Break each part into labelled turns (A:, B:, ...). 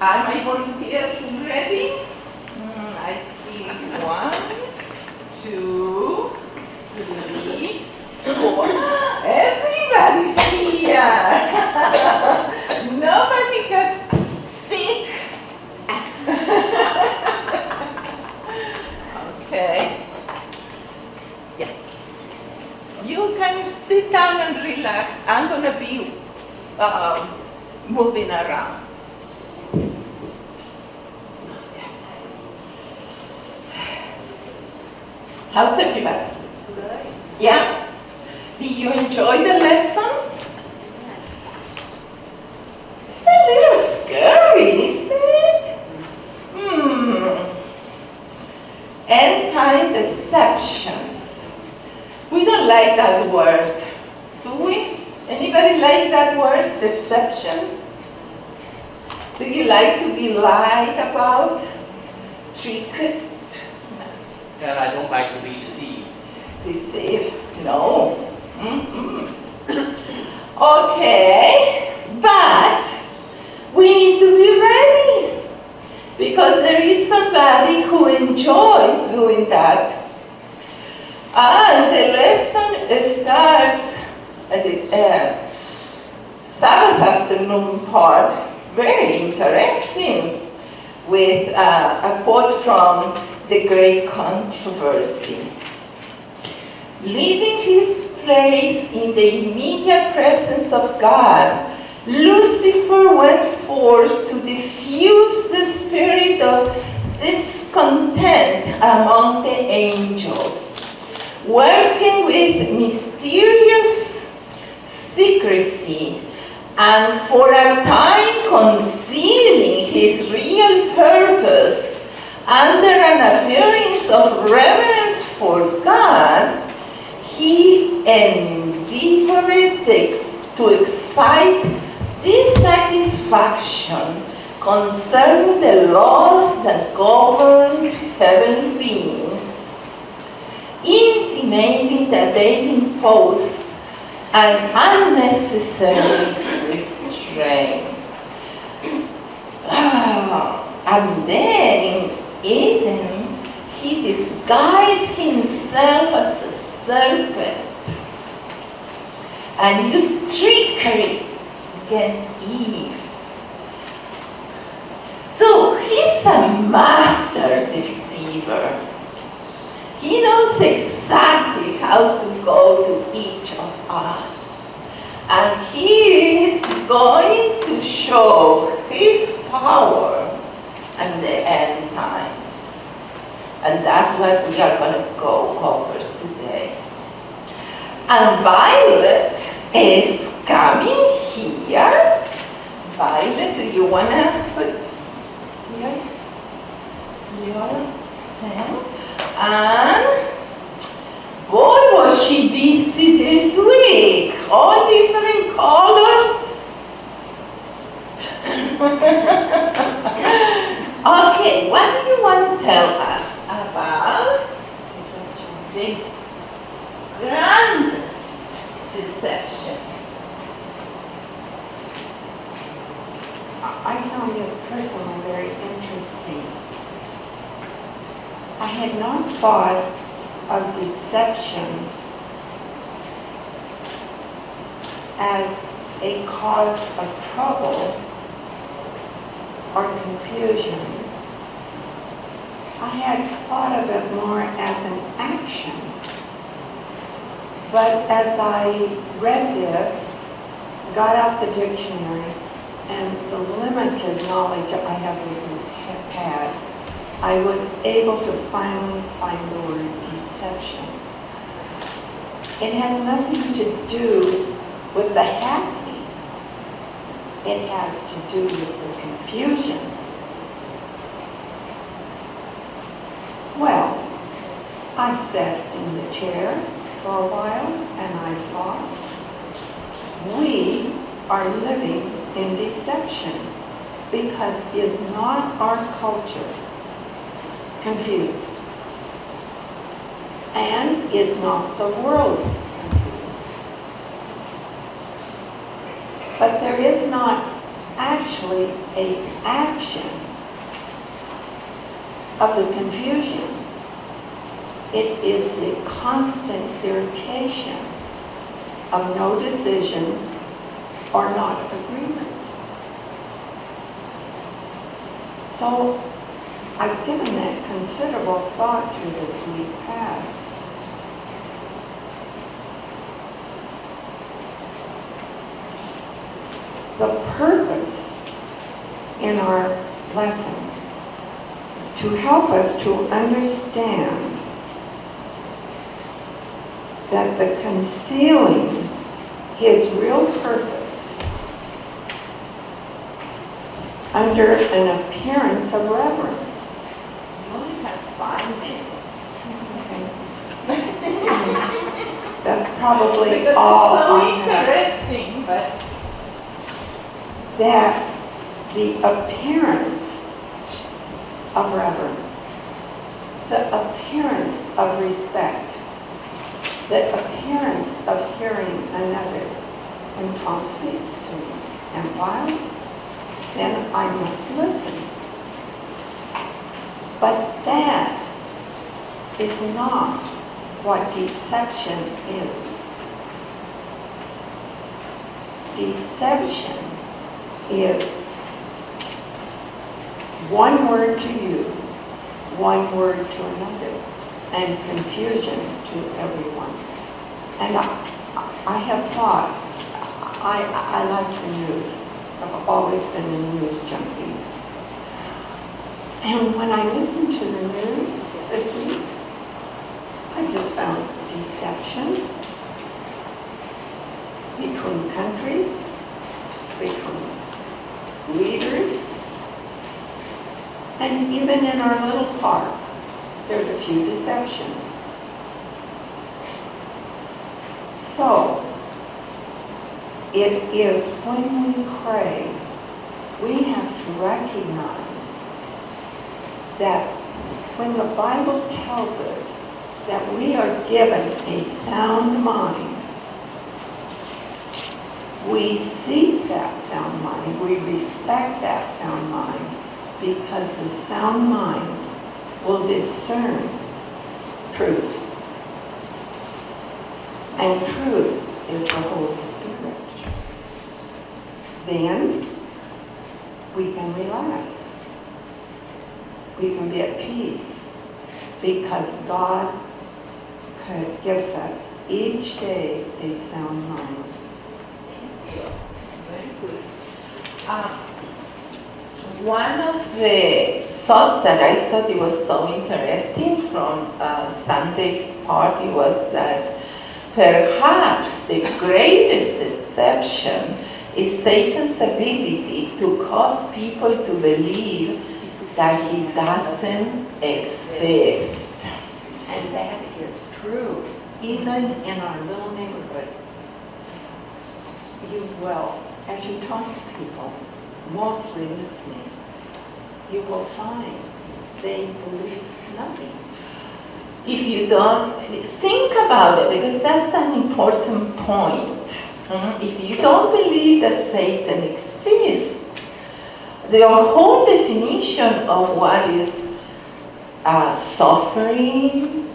A: Are my volunteers ready? I see 1, 2, 3, 4. Everybody's here. Nobody got sick. Okay. Yeah. You can sit down and relax. I'm going to be moving around. How's everybody?
B: Good.
A: Yeah? Did you enjoy the lesson? It's a little scary, isn't it? End-time deceptions. We don't like that word, do we? Anybody like that word, deception? Do you like to be lied about? Tricked?
C: And I don't like to be deceived.
A: Deceived? No. Okay, but we need to be ready because there is somebody who enjoys doing that. And the lesson starts at this Sabbath afternoon part, very interesting, with a quote from The Great Controversy. Leaving his place in the immediate presence of God, Lucifer went forth to diffuse the spirit of discontent among the angels, working with mysterious secrecy and for a time concealing his real purpose under an appearance of reverence for God. He endeavored to excite dissatisfaction concerning the laws that governed heavenly beings, intimating that they impose an unnecessary restraint. And then in Eden, he disguised himself as a serpent and used trickery against Eve. So he's a master deceiver. He knows exactly how to go to each of us. And he is going to show his power in the end times. And that's what we are going to go over today. And Violet is coming here. Violet, do you want to put here your pen? And boy, was she busy this week. All different colors. Okay, what do you want to tell us about the grandest deception?
B: I found this personally very interesting. I had not thought of deceptions as a cause of trouble or confusion. I had thought of it more as an action. But as I read this, got out the dictionary, and the limited knowledge I have had, I was able to finally find the word deception. It has nothing to do with the happening. It has to do with the confusion. Well, I sat in the chair for a while and I thought, we are living in deception because is not our culture confused? And is not the world confused? But there is not actually actually an action of the confusion. It is the constant irritation of no decisions or not agreement. So I've given that considerable thought through this week past. The purpose in our lesson is to help us to understand that the concealing his real purpose under an appearance of reverence.
A: You only have 5 minutes.
B: That's probably
A: Because
B: all
A: it's so
B: I have.
A: interesting, but
B: That the appearance of reverence, the appearance of respect, the appearance of hearing another when Tom speaks to me. And why? Then I must listen. But that is not what deception is. Deception is one word to you, one word to another, and confusion to everyone. And I have thought, I like the news. I've always been a news junkie. And when I listened to the news this week, I just found deceptions between countries, between leaders, and even in our little park, there's a few deceptions. So, it is when we pray, we have to recognize that when the Bible tells us that we are given a sound mind, we seek that sound mind, we respect that sound mind, because the sound mind will discern truth. And truth is the Holy Spirit. Then we can relax. We can be at peace, because God gives us each day a sound mind.
A: very good. One of the thoughts that I thought it was so interesting from Sunday's party was that perhaps the greatest deception is Satan's ability to cause people to believe that he doesn't exist.
B: And that is true, even in our little neighborhood. You will, as you talk to people, mostly listening, you will find they believe nothing.
A: If you don't think about it, because that's an important point. If you don't believe that Satan exists, the whole definition of what is suffering,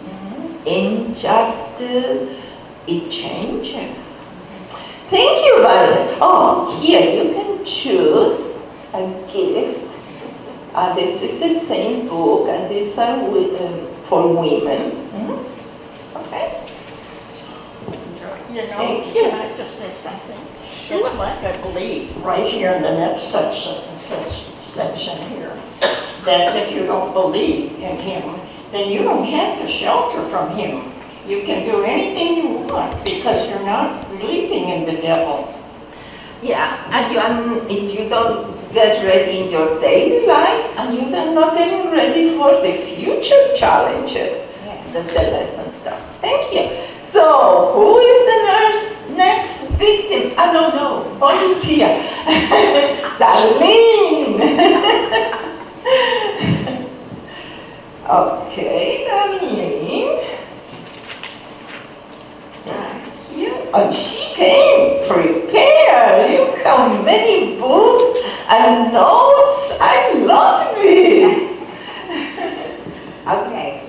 A: injustice, it changes. Think about it. Oh, here you can choose a gift. This is the same book, and these are for women. Okay?
D: You know,
A: Thank you.
D: can I just say something? It's like I believe right here in the next section here, that if you don't believe in him, then you don't have to shelter from him. You can do anything you want because you're not believing in the devil.
A: Yeah, and if you don't get ready in your daily life, and you're not getting ready for the future challenges that the lessons do. Thank you. So, who is the next victim? No, volunteer. Darlene. Okay, Darlene. Right here. And she came prepared. You have many books and notes. I love this.
E: Okay.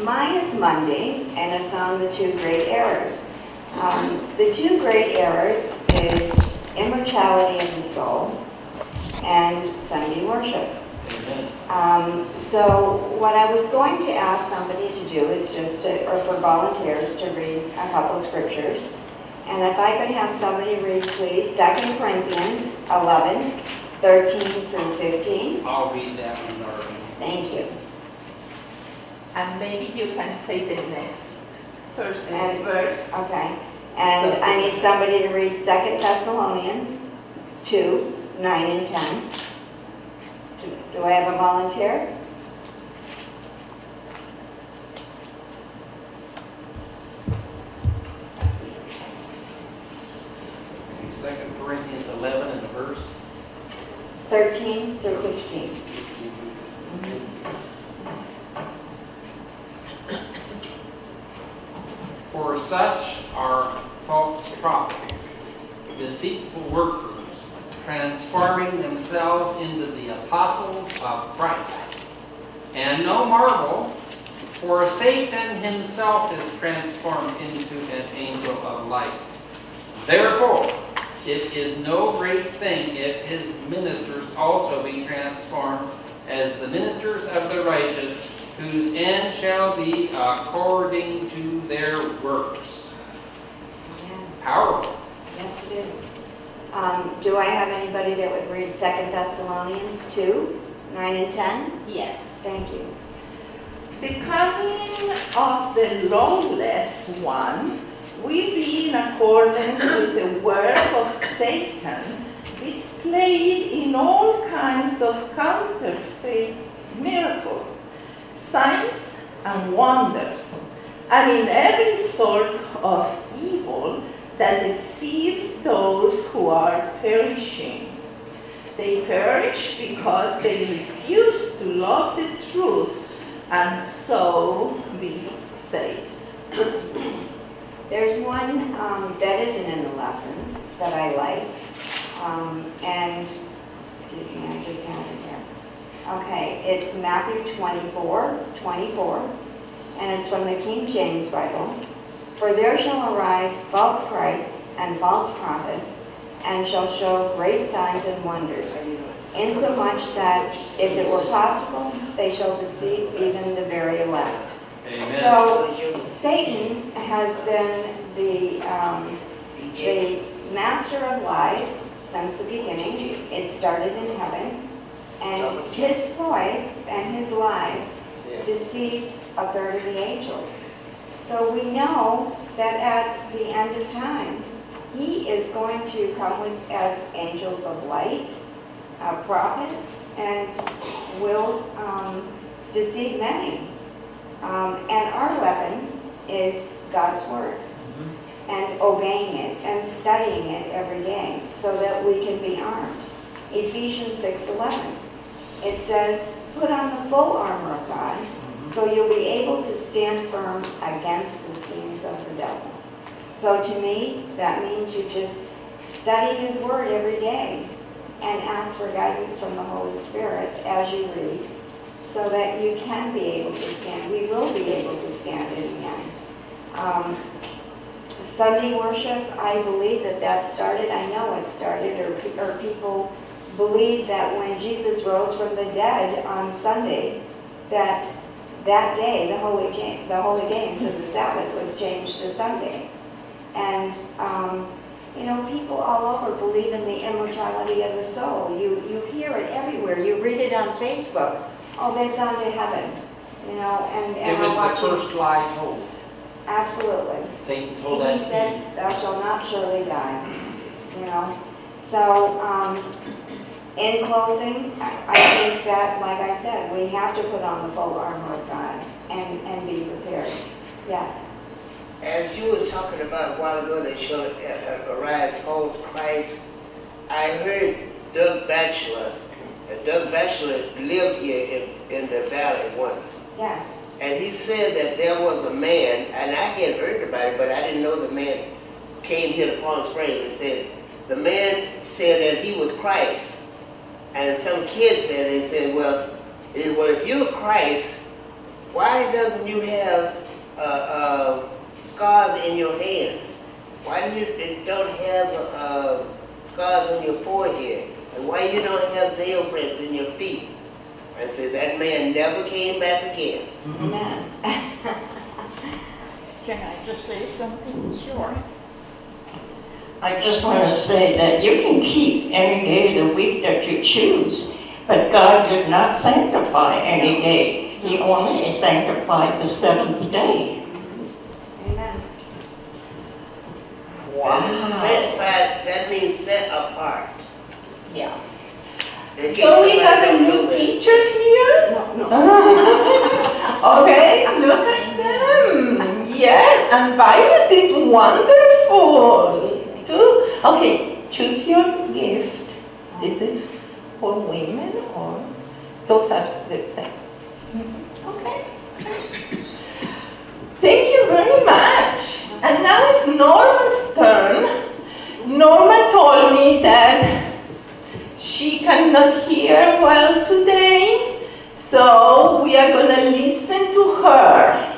E: Mine is Monday, and it's on the two great errors. The two great errors is immortality of the soul and Sunday worship.
C: Amen.
E: So what I was going to ask somebody to do is just to, or for volunteers to read a couple scriptures. And if I could have somebody read, please, 2 Corinthians 11, 13 through 15.
C: I'll read that one, Darby.
E: Thank you.
A: And maybe you can say the next
E: And-
A: verse.
E: Okay. And I need somebody to read 2 Thessalonians 2, 9 and 10. Do I have a volunteer?
C: Okay, 2 Corinthians 11 and the verse.
E: 13 through 15.
C: For such are false prophets, deceitful workers, transforming themselves into the apostles of Christ. And no marvel, for Satan himself is transformed into an angel of light. Therefore, it is no great thing if his ministers also be transformed as the ministers of the righteous, whose end shall be according to their works.
E: Yeah.
C: Powerful.
E: Yes, it is. Do I have anybody that would read 2 Thessalonians 2, 9 and 10?
A: Yes.
E: Thank you.
A: The coming of the lawless one will be in accordance with the work of Satan, displayed in all kinds of counterfeit miracles, signs and wonders, and in every sort of evil that deceives those who are perishing. They perish because they refuse to love the truth and so be saved.
E: There's one that isn't in the lesson that I like. And, excuse me, I just had it here. Okay, it's Matthew 24, and it's from the King James Bible. For there shall arise false Christs and false prophets, and shall show great signs and wonders, insomuch that, if it were possible, they shall deceive even the very elect.
C: Amen.
E: So Satan has been the master of lies since the beginning. It started in heaven, and his voice and his lies deceived a third of the angels. So we know that at the end of time, he is going to come with as angels of light, prophets, and will deceive many. And our weapon is God's Word, and obeying it and studying it every day so that we can be armed. Ephesians 6:11. It says, put on the full armor of God so you'll be able to stand firm against the schemes of the devil. So to me, that means you just study his Word every day and ask for guidance from the Holy Spirit as you read, so that you can be able to stand. We will be able to stand in the end. Sunday worship, I believe that started, I know it started, or people believe that when Jesus rose from the dead on Sunday, that day, the holy day instead of the Sabbath was changed to Sunday. And, people all over believe in the immortality of the soul. You hear it everywhere. You read it on Facebook. Oh, they've gone to heaven, and
C: It was
E: are watching.
C: the first lie told.
E: Absolutely.
C: Satan told
E: He
C: that to
E: said,
C: Eve.
E: thou shalt not surely die, So, in closing, I think that, like I said, we have to put on the full armor of God and be prepared. Yes.
F: As you were talking about a while ago, they showed arise false Christ. I heard Doug Batchelor. Doug Batchelor lived here in the valley once.
E: Yes.
F: And he said that there was a man, and I had heard about it, but I didn't know the man came here to Palm Springs and said, the man said that he was Christ. And some kid said, they said, well, if you're Christ, why doesn't you have scars in your hands? Why do you don't have scars on your forehead? And why you don't have nail prints in your feet? I said, that man never came back again.
D: Amen. Can I just say something? Sure. I just want to say that you can keep any day of the week that you choose, but God did not sanctify any day. He only sanctified the seventh day.
E: Amen.
F: Sanctified, that means set apart.
D: Yeah.
F: In case
A: So we
F: somebody
A: have a
F: don't know
A: new
F: that.
A: teacher here?
E: No.
A: Okay, look at them. Yes, and Violet is wonderful too. Okay, choose your gift. This is for women or those are the same. Okay. Thank you very much. And now it's Norma's turn. Norma told me that she cannot hear well today, so we are going to listen to her.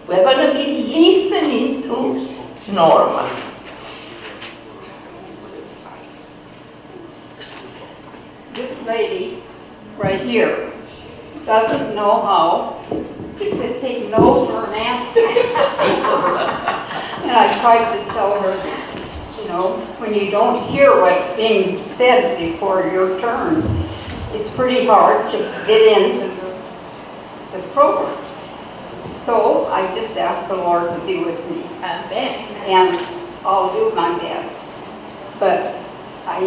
A: We're going to be listening to Norma.
G: This lady right here doesn't know how to just take no for an answer. And I tried to tell her, you know, when you don't hear what's being said before your turn, it's pretty hard to get into the program. So I just asked the Lord to be with me,
A: Amen.
G: and I'll do my best. But I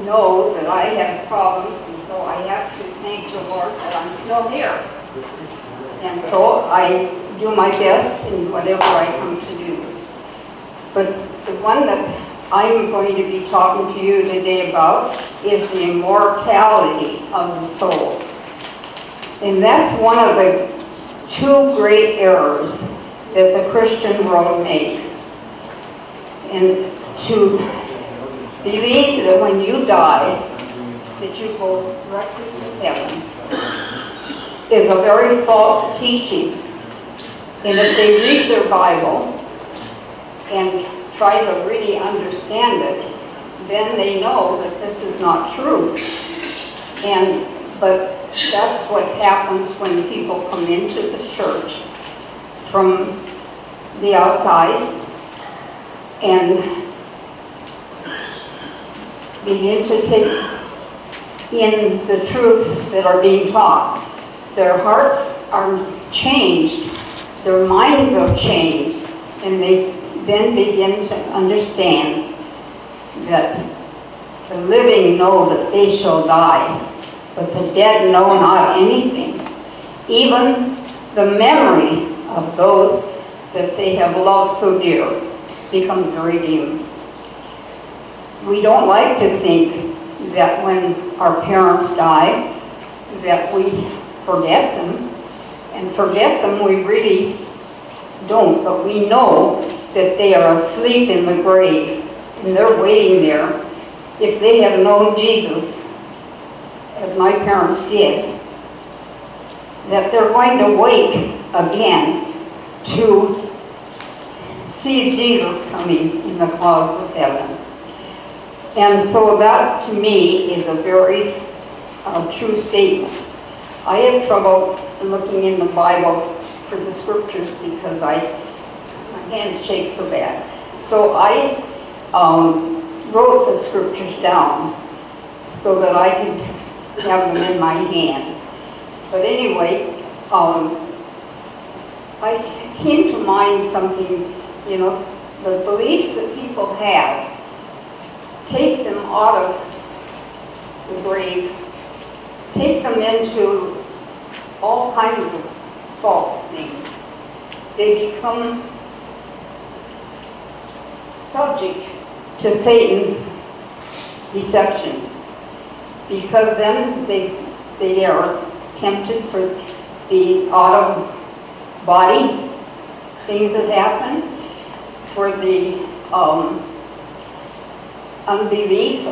G: know that I have problems, and so I have to thank the Lord that I'm still here. And so I do my best in whatever I come to do. But the one that I'm going to be talking to you today about is the immortality of the soul. And that's one of the two great errors that the Christian world makes. And to believe that when you die, that you go directly to heaven is a very false teaching. And if they read their Bible and try to really understand it, then they know that this is not true. But that's what happens when people come into the church from the outside and begin to take in the truths that are being taught. Their hearts are changed, their minds are changed, and they then begin to understand that the living know that they shall die, but the dead know not anything. Even the memory of those that they have loved so dear becomes very dim. We don't like to think that when our parents die, that we forget them. And forget them we really don't, but we know that they are asleep in the grave, and they're waiting there. If they have known Jesus, as my parents did, that they're going to wake again to see Jesus coming in the clouds of heaven. And so that, to me, is a very true statement. I have trouble looking in the Bible for the scriptures because my hands shake so bad. So I wrote the scriptures down so that I could have them in my hand. But anyway, I came to mind something, you know, the beliefs that people have, take them out of the grave, take them into all kinds of false things. They become subject to Satan's deceptions, because then they are tempted for the out of body things that happen. for the unbelief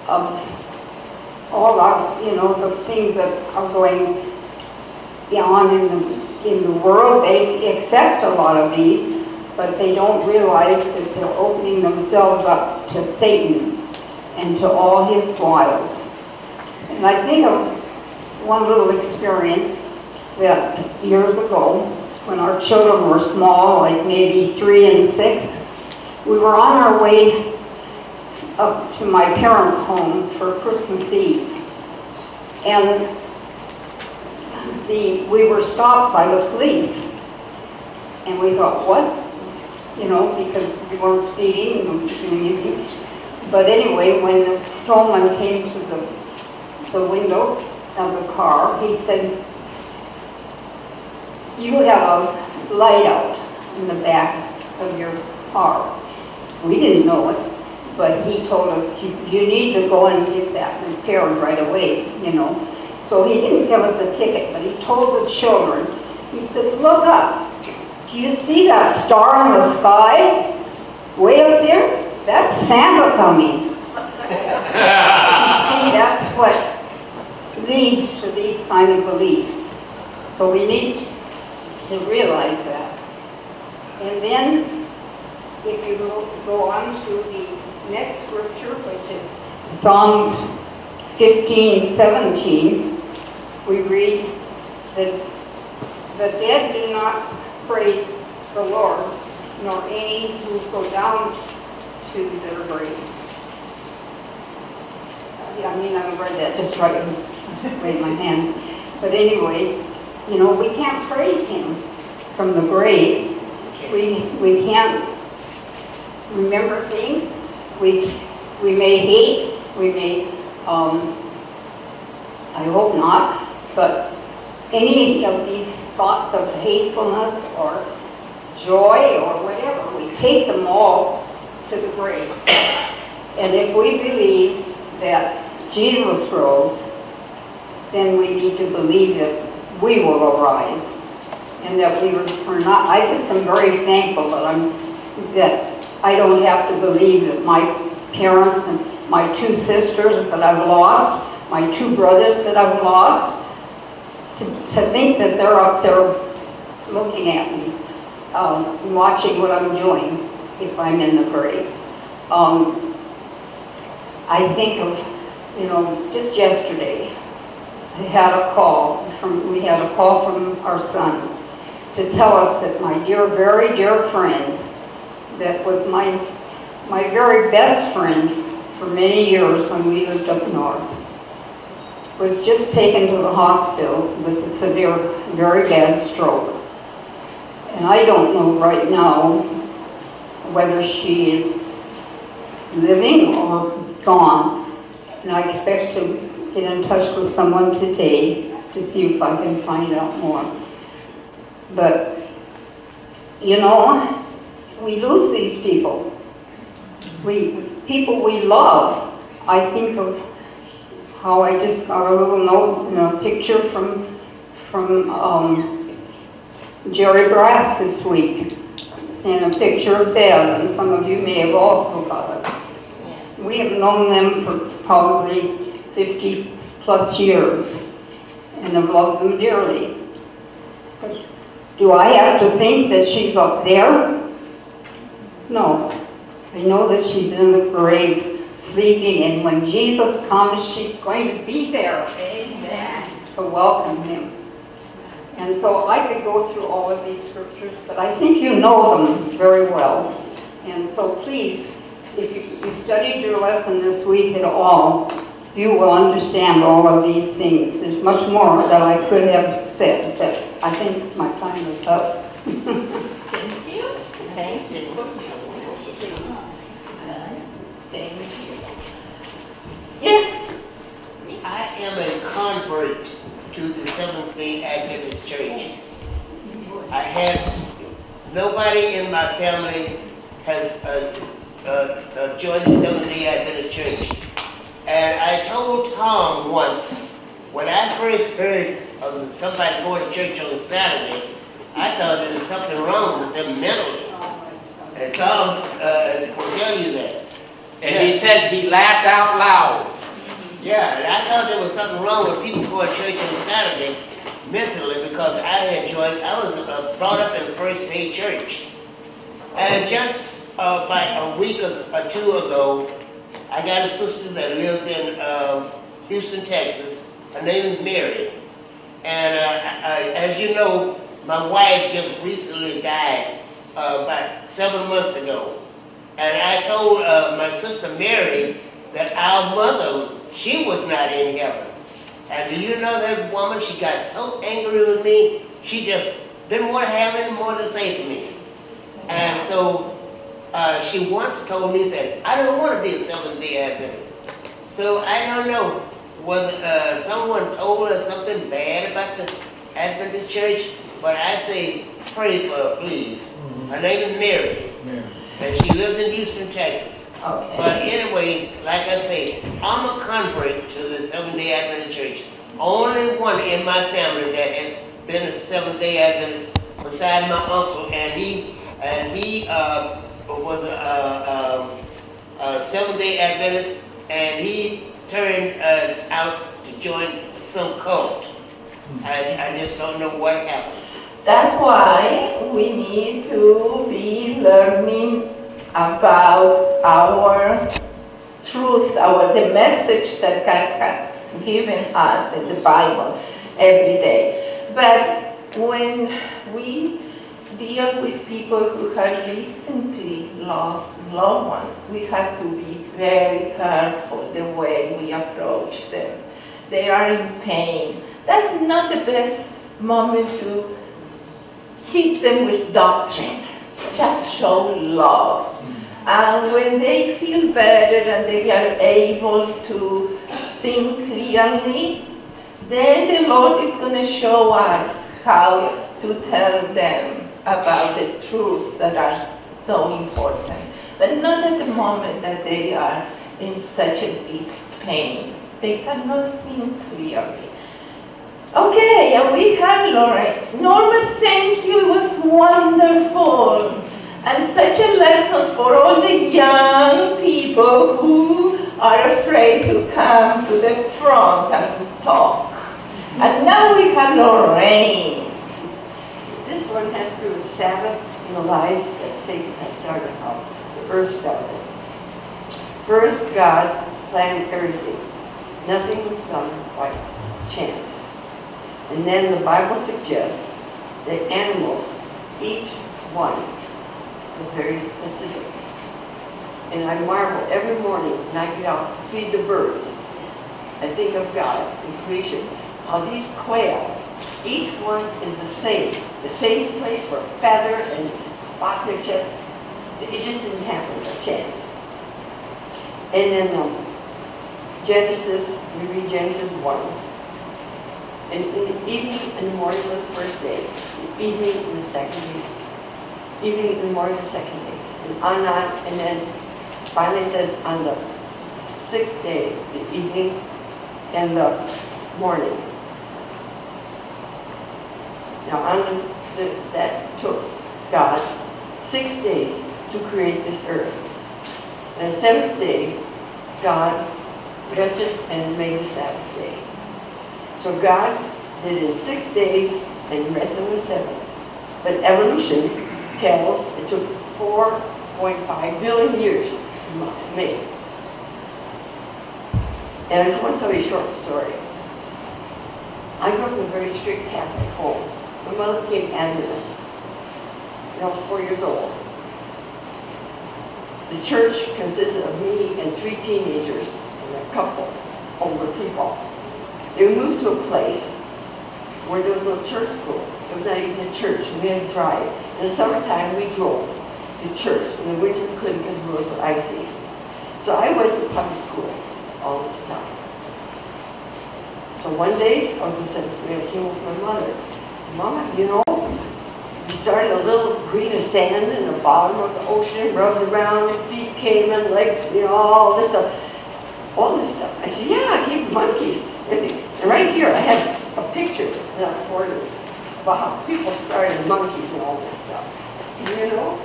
G: of all our, the things that are going on in the world. They accept a lot of these, but they don't realize that they're opening themselves up to Satan and to all his wiles. And I think of one little experience that years ago, when our children were small, like maybe 3 and 6, we were on our way up to my parents' home for Christmas Eve. And we were stopped by the police. And we thought, what? Because we weren't speeding and doing anything. But anyway, when the patrolman came to the window of the car, he said, you have a light out in the back of your car. We didn't know it, but he told us, you need to go and get that repaired right away, So he didn't give us a ticket, but he told the children, he said, look up. Do you see that star in the sky? Way up there? That's Santa coming. See, that's what leads to these kind of beliefs. So we need to realize that. And then, if you go on to the next scripture, which is Psalms 15:17, we read that the dead do not praise the Lord, nor any who go down to their grave. I read that just right, I was waving my hand. But anyway, we can't praise him from the grave. We can't remember things. We may hate, we may, I hope not, but any of these thoughts of hatefulness or joy or whatever, we take them all to the grave. And if we believe that Jesus rose, then we need to believe that we will arise and that we are not. I just am very thankful that I don't have to believe that my parents and my 2 sisters that I've lost, my 2 brothers that I've lost, to think that they're up there looking at me, watching what I'm doing if I'm in the grave. I think of, just yesterday, we had a call from our son to tell us that my very dear friend, that was my very best friend for many years when we lived up north, was just taken to the hospital with a severe, very bad stroke. And I don't know right now whether she is living or gone. And I expect to get in touch with someone today to see if I can find out more. But, we lose these people. People we love. I think of how I just got a little note, picture from Jerry Brass this week, and a picture of Bev, and some of you may have also got it. We have known them for probably 50 plus years and have loved them dearly. But do I have to think that she's up there? No. I know that she's in the grave sleeping, and when Jesus comes, she's going to be there. Amen. To welcome him. And so I could go through all of these scriptures, but I think you know them very well. And so please, if you studied your lesson this week at all, you will understand all of these things. There's much more that I could have said, but I think my time is up.
D: Thank you. Thank you.
A: Yes.
F: I am a convert to the Seventh-day Adventist Church. I have nobody in my family has joined the Seventh-day Adventist Church. And I told Tom once, when I first heard of somebody going to church on a Saturday, I thought there was something wrong with them mentally. And Tom will tell you that.
C: And he said he laughed out loud.
F: Yeah, and I thought there was something wrong with people going to church on Saturday mentally because I was brought up in First Day Church. And just about a week or two ago, I got a sister that lives in Houston, Texas. Her name is Mary. And as you know, my wife just recently died about 7 months ago. And I told my sister Mary that our mother, she was not in heaven. And do you know that woman, she got so angry with me, she just didn't want to have any more to say to me. And so she once told me, said, I don't want to be a Seventh-day Adventist. So I don't know whether someone told her something bad about the Adventist church, but I say, pray for her, please. Her name is Mary, and she lives in Houston, Texas.
A: Okay.
F: But anyway, like I say, I'm a convert to the Seventh-day Adventist church. Only one in my family that has been a Seventh-day Adventist beside my uncle, and he was a Seventh-day Adventist, and he turned out to join some cult. I just don't know what happened.
A: That's why we need to be learning about our truth, the message that God has given us in the Bible every day. But when we deal with people who have recently lost loved ones, we have to be very careful the way we approach them. They are in pain. That's not the best moment to hit them with doctrine. Just show love. And when they feel better and they are able to think clearly, then the Lord is going to show us how to tell them about the truths that are so important. But not at the moment that they are in such a deep pain. They cannot think clearly. Okay, and we have Lorraine. Norma, thank you. It was wonderful. And such a lesson for all the young people who are afraid to come to the front and talk. And now we have Lorraine.
B: This one has to do with Sabbath and the lies that Satan has started out. The earth started. First, God planned everything. Nothing was done by chance. And then the Bible suggests that animals, each one, was very specific. And I marvel every morning when I get out to feed the birds. I think of God in creation, how these quail, each one is the same place for a feather and spot their chest. It just didn't happen by chance. And then Genesis, we read Genesis 1. And in the evening and the morning was the first day, the evening and the second day, evening and the morning the second day, and on, and then finally says on the sixth day, the evening and the morning. Now that took God 6 days to create this earth. And the seventh day, God rested and made the Sabbath day. So God did it in 6 days and rested on the seventh. But evolution tells it took 4.5 billion years to make. And I just want to tell you a short story. I grew up in a very strict Catholic home. My mother became Adventist when I was 4 years old. The church consisted of me and 3 teenagers and a couple older people. They moved to a place where there was no church school. There was not even a church. We had to drive. In the summertime, we drove to church. In the winter, we couldn't because the roads were icy. So I went to public school all this time. So one day, I was in 7th grade, I came with my mother. I said, Mama, you know, we started a little grain of sand in the bottom of the ocean, rubbed around, the feet came and legs, you know, all this stuff. All this stuff. I said, yeah, I gave the monkeys. And right here, I had a picture in that corner about how people started monkeys and all this stuff. You know?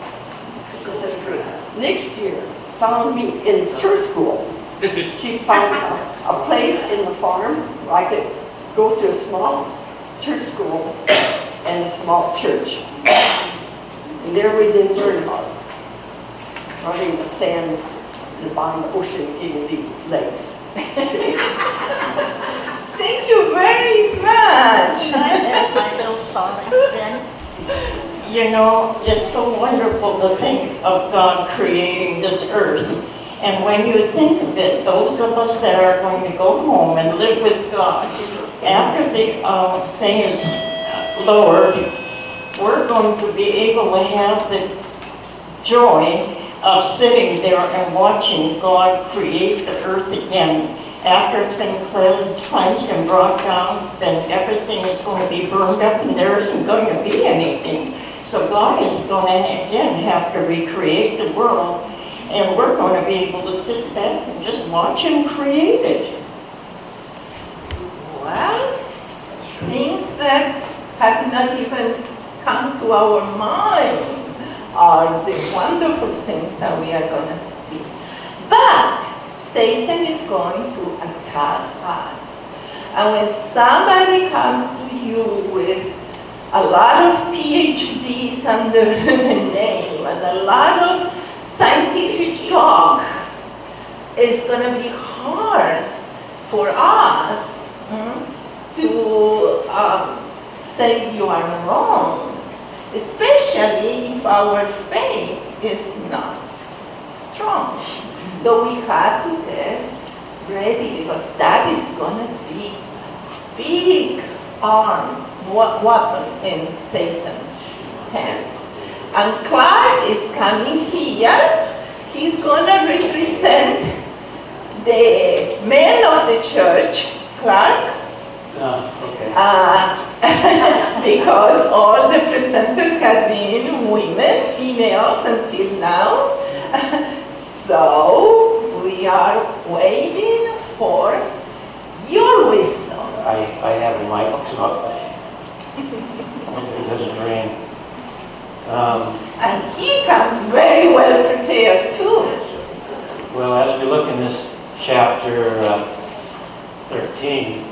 D: This is the truth. Next year, found me in church school. She found a place in the farm where I could go to a small church school and a small church. And there we did learn about running the sand, the bottom of the ocean, in the lakes.
A: Thank you very much.
D: Can I add my little comments then? You know, it's so wonderful to think of God creating this earth. And when you think of it, those of us that are going to go home and live with God, after the thing is lowered, we're going to be able to have the joy of sitting there and watching God create the earth again. After it's been cleansed and brought down, then everything is going to be burned up and there isn't going to be anything. So God is going to again have to recreate the world, and we're going to be able to sit back and just watch Him create it.
A: Well, things that have not even come to our mind are the wonderful things that we are going to see. But Satan is going to attack us. And when somebody comes to you with a lot of PhDs under the name and a lot of scientific talk, it's going to be hard for us to say you are wrong, especially if our faith is not strong. So we have to get ready, because that is going to be a big weapon in Satan's hand. And Clark is coming here. He's going to represent the men of the church. Clark?
H: Okay.
A: Because all the presenters have been women, females until now. So we are waiting for your wisdom.
H: I have a mic, so it doesn't ring.
A: And he comes very well prepared too.
H: Well, as we look in this chapter 13,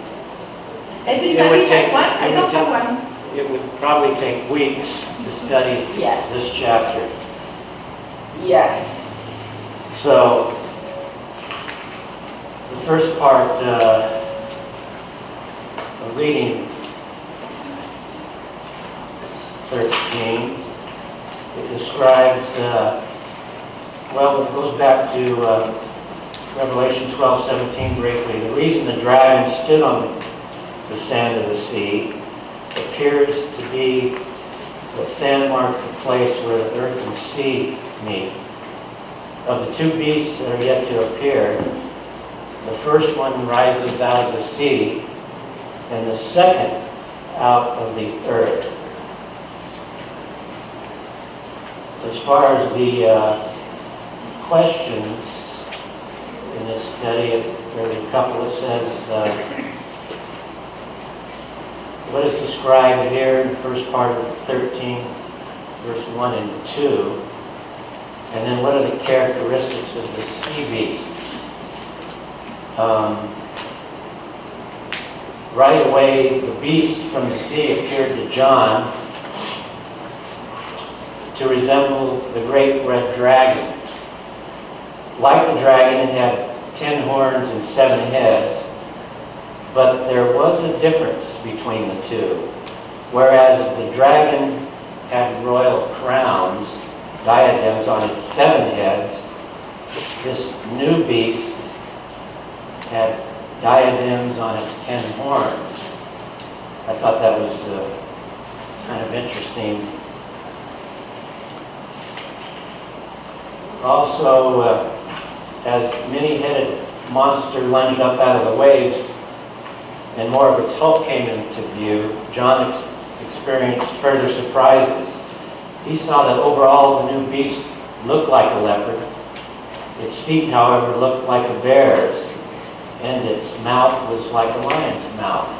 A: Everybody
H: take-
A: has one? I
H: it would
A: don't
H: take-
A: have one.
H: it would probably take weeks to study
A: Yes.
H: this chapter.
A: Yes.
H: So, the first part of reading 13, it describes, well, it goes back to Revelation 12:17 briefly. The reason the dragon stood on the sand of the sea appears to be that sand marks the place where the earth and sea meet. Of the two beasts that are yet to appear, the first one rises out of the sea, and the second out of the earth. As far as the questions in this study, there's a couple that says, what is described here in the first part of 13, verse 1 and 2, and then what are the characteristics of the sea beast? Right away, the beast from the sea appeared to John to resemble the great red dragon. Like the dragon, it had 10 horns and 7 heads, but there was a difference between the two. Whereas the dragon had royal crowns, diadems on its 7 heads, this new beast had diadems on its 10 horns. I thought that was kind of interesting. Also, as many-headed monster lunged up out of the waves and more of its hulk came into view, John experienced further surprises. He saw that overall the new beast looked like a leopard. Its feet, however, looked like a bear's, and its mouth was like a lion's mouth.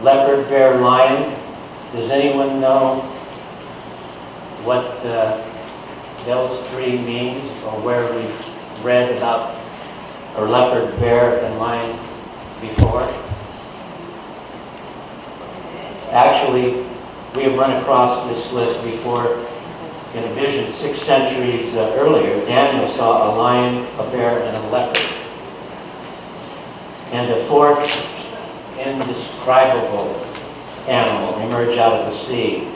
H: Leopard, bear, lion. Does anyone know what those three means, or where we've read about a leopard, bear, and lion before? Actually, we have run across this list before in a vision 6 centuries earlier. Daniel saw a lion, a bear, and a leopard. And a fourth indescribable animal emerged out of the sea.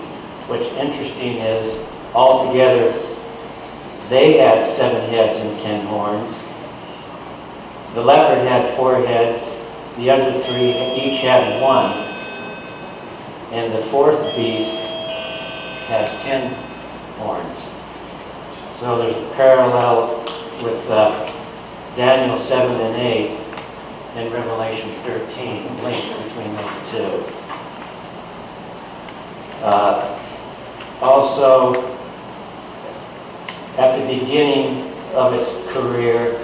H: What's interesting is, altogether, they had 7 heads and 10 horns. The leopard had 4 heads. The other 3 each had 1. And the fourth beast has 10 horns. So there's a parallel with Daniel 7 and 8 and Revelation 13, a link between those two. Also, at the beginning of its career,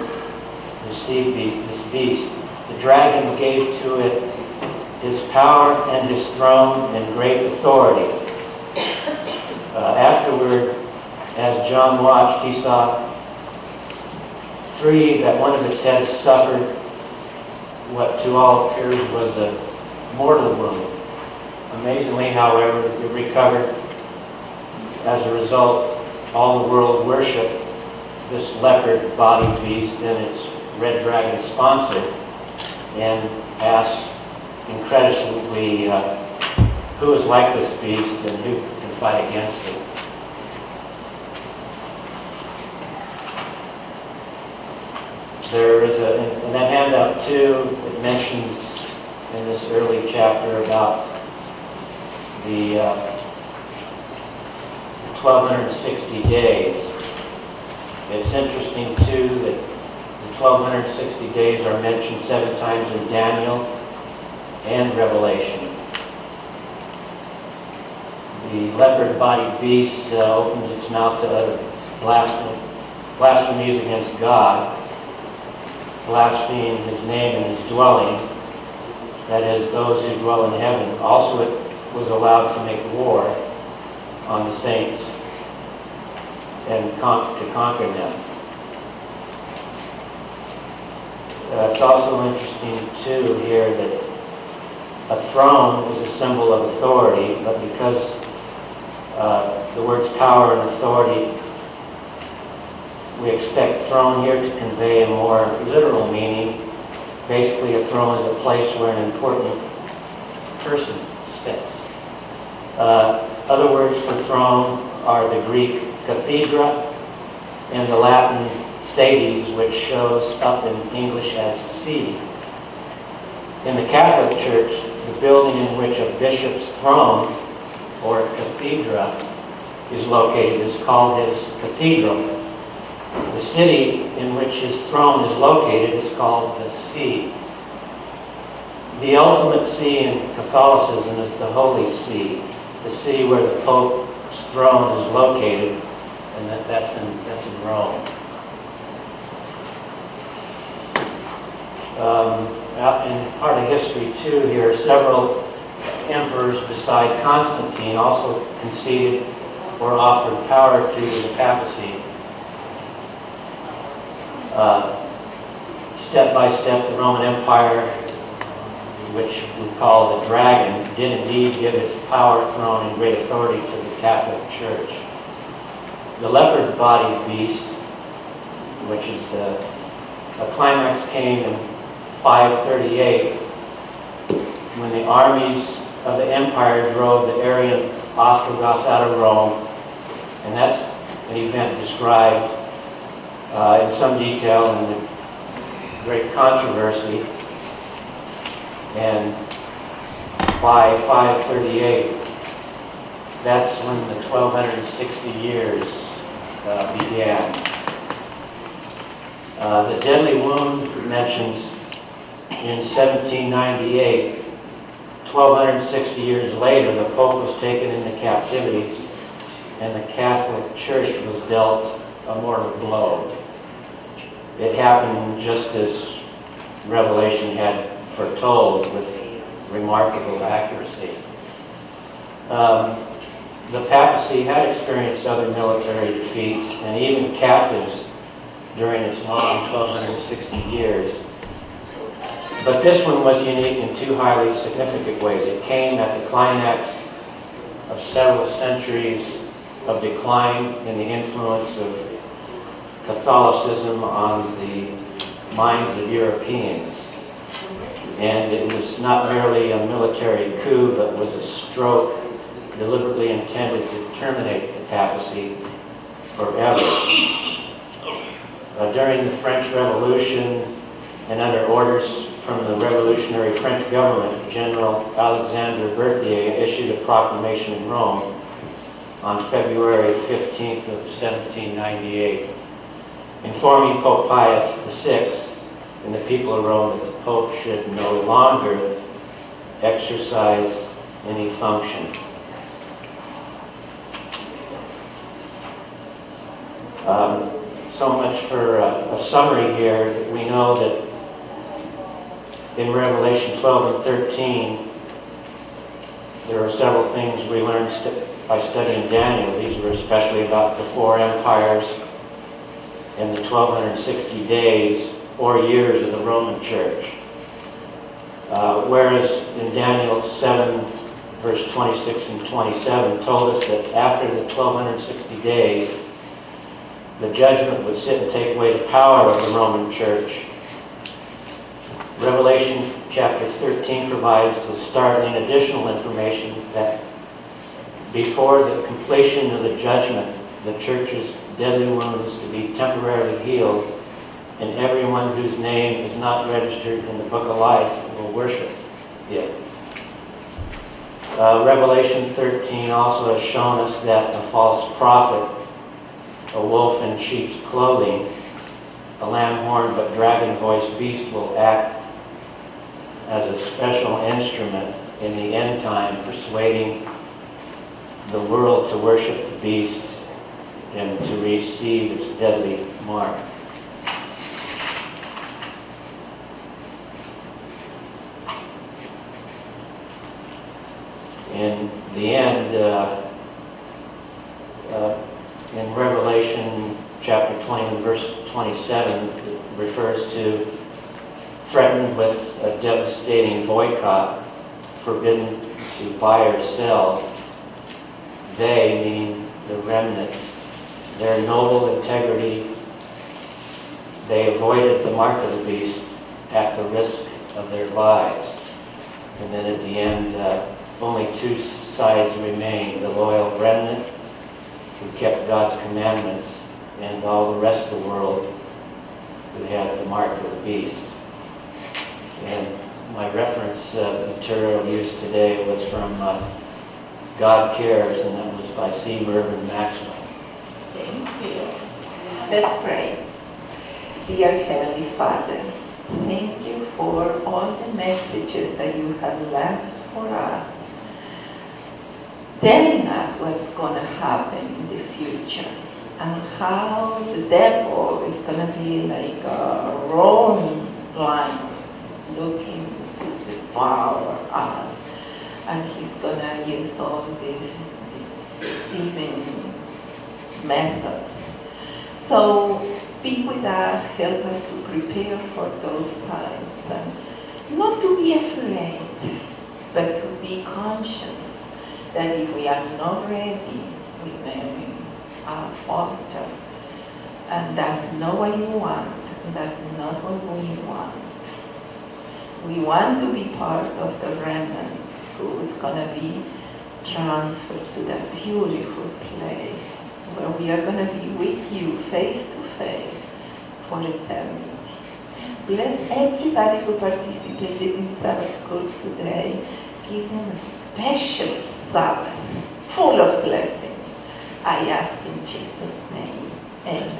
H: the sea beast, this beast, the dragon gave to it his power and his throne and great authority. Afterward, as John watched, he saw 3 that one of its heads suffered what to all appears was a mortal wound. Amazingly, however, it recovered. As a result, all the world worshiped this leopard-bodied beast and its red dragon sponsor, and asked incredulously, who is like this beast and who can fight against it? There is in that handout too, it mentions in this early chapter about the 1260 days. It's interesting too that the 1260 days are mentioned 7 times in Daniel and Revelation. The leopard-bodied beast opened its mouth to utter blasphemies against God, blaspheme his name and his dwelling, that is, those who dwell in heaven. Also, it was allowed to make war on the saints and to conquer them. It's also interesting too here that a throne is a symbol of authority, but because the words power and authority, we expect throne here to convey a more literal meaning. Basically, a throne is a place where an important person sits. Other words for throne are the Greek cathedra and the Latin sedes, which shows up in English as see. In the Catholic Church, the building in which a bishop's throne, or cathedra, is located is called his cathedral. The city in which his throne is located is called the see. The ultimate see in Catholicism is the Holy See, the see where the Pope's throne is located, and that's in Rome. In part of history too, here several emperors beside Constantine also conceded or offered power to the papacy. Step by step, the Roman Empire, which we call the dragon, did indeed give its power, throne, and great authority to the Catholic Church. The leopard-bodied beast, which is the climax, came in 538 when the armies of the empire drove the Arian Ostrogoths out of Rome, and that's an event described in some detail in the great controversy. And by 538, that's when the 1260 years began. The deadly wound mentions in 1798, 1260 years later, the Pope was taken into captivity and the Catholic Church was dealt a mortal blow. It happened just as Revelation had foretold with remarkable accuracy. the papacy had experienced other military defeats and even captives during its long 1260 years. But this one was unique in two highly significant ways. It came at the climax of several centuries of decline in the influence of Catholicism on the minds of Europeans. And it was not merely a military coup, but was a stroke deliberately intended to terminate the papacy forever. During the French Revolution and under orders from the revolutionary French government, General Alexandre Berthier issued a proclamation in Rome on February 15th of 1798, informing Pope Pius VI and the people of Rome that the Pope should no longer exercise any function. So much for a summary here. We know that in Revelation 12 and 13, there are several things we learned by studying Daniel. These were especially about the four empires and the 1260 days or years of the Roman Church. Whereas in Daniel 7, verse 26 and 27, told us that after the 1260 days, the judgment would sit and take away the power of the Roman Church. Revelation chapter 13 provides the startling additional information that before the completion of the judgment, the church's deadly wounds to be temporarily healed, and everyone whose name is not registered in the book of life will worship it. Revelation 13 also has shown us that a false prophet, a wolf in sheep's clothing, a lamb-horned but dragon-voiced beast will act as a special instrument in the end time, persuading the world to worship the beast and to receive its deadly mark. In the end, in Revelation chapter 20, verse 27, it refers to threatened with a devastating boycott, forbidden to buy or sell. They, meaning the remnant, their noble integrity, they avoided the mark of the beast at the risk of their lives. And then at the end, only two sides remained: the loyal remnant, who kept God's commandments, and all the rest of the world who had the mark of the beast. And my reference material used today was from God Cares, and that was by C. Mervyn Maxwell.
A: Thank you. Let's pray. Dear Heavenly Father, thank you for all the messages that you have left for us, telling us what's going to happen in the future and how the devil is going to be like a roaring lion looking to devour us, and he's going to use all these deceiving methods. So be with us, help us to prepare for those times, and not to be afraid, but to be conscious that if we are not ready, we may falter. And that's not what you want, that's not what we want. We want to be part of the remnant who is going to be transferred to that beautiful place where we are going to be with you face to face for eternity. Bless everybody who participated in Sabbath school today. Give them a special Sabbath full of blessings. I ask in Jesus' name. Amen.